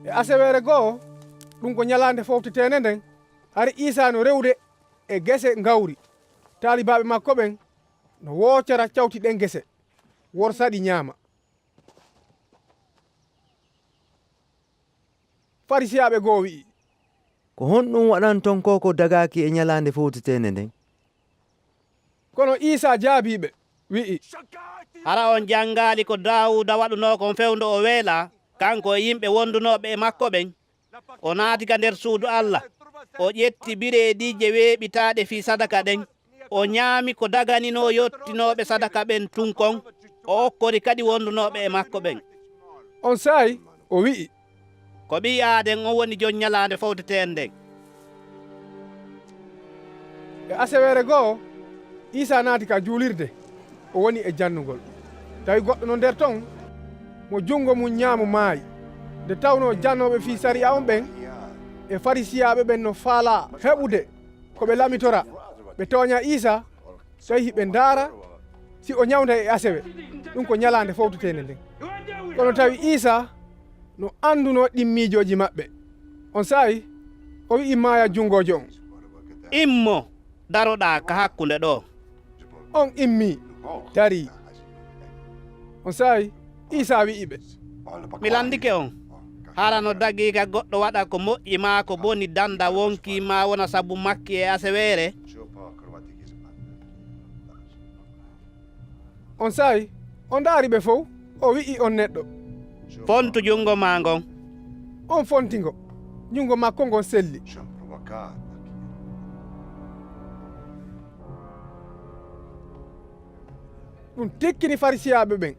e asewere goo ɗum ko ñalande fowtetende nden ari Isa no rewde e gese gawri taalibaɓe makko ɓen no wocara cawti ɗen gese worsaɗi ñaama. Farisiyaɓe goo wi'i ko honɗum waɗanton ko dagaki e ñalande fowtetende nden? kono Isa jaabiɓe wi'i hara on jangali ko Dawuda waɗuno kon fewndo o weela kanko e yimɓe wondunoɓe e makko ɓen. O naati ka nder suudu Allah, o ƴetti bireedije weeɓitaɗe fi sadaka ɗen, o ñaami ko daganino yottinoɓe sadaka ɓen tunkon, o okkori kadi wondunoɓe e makko ɓen. On saayi o wi'i ko ɓi aaden on woni jon ñalande fowtetende nden. e asewere goo Isa naati ka juulirde o woni e jannugol tawi goɗɗo no nder ton mo jungo mum ñaamu maayi nde tawno jannoɓe fi sariya on ɓen e farisiyaɓe ɓen no faala heɓude ko ɓe lamitora ɓe tooña Isa tawi hiɓe ndaara si o ñawda e asewe ɗum ko ñalande fowtetende nden. kono tawi Isa no anduno ɗimmijoji maɓɓe on saayi o wi'i maaya jungojo on immo daroɗa ka hakkunde ɗo. on immi dari. On saayi Isa wi'iɓe mi landike on hara no dagi ka goɗɗo waɗa ko moƴƴi ma ko boni danda wonki ma wona sabu makki e asewere. on saayi on daari ɓe fof o wi'i on neɗɗo fontu jungo ma ngon. on fontigo jungo makko ngon selli. ɗum tekkini farisiyaɓe ɓen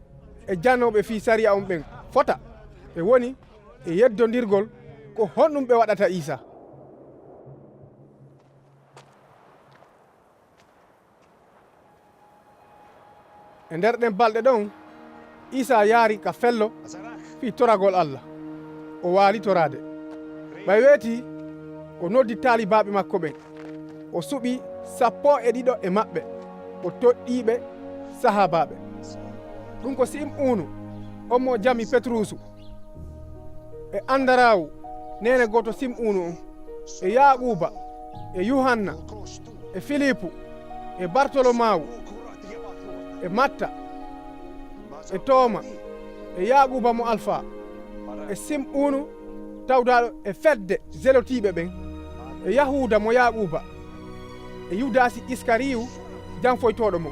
e jannoɓe fi sariya on ɓen fota ɓe woni e yeddodirgol ko honɗum ɓe waɗata Isa. e nder ɗen balɗe ɗon Isa yaari ka fello fi toragol Allah o waali torade ɓay weeti o noddi taalibaɓe makko ɓen o suɓi 12 e maɓɓe o toɗɗiɓe sahabaɓe ɗum ko Sim'unu on mo jami Petrusu e Andarawu nene goto Sim'unu on e Yaquba e Yuhanna e Filipu e Bartolomawu e Matta e Toma e Yaquba mo Alfa e Sim'unu tawdaɗo e fedde zelotiɓe ɓen e Yahuda mo Yaquba e Yudasi Iskariyu janfoytoɗo mo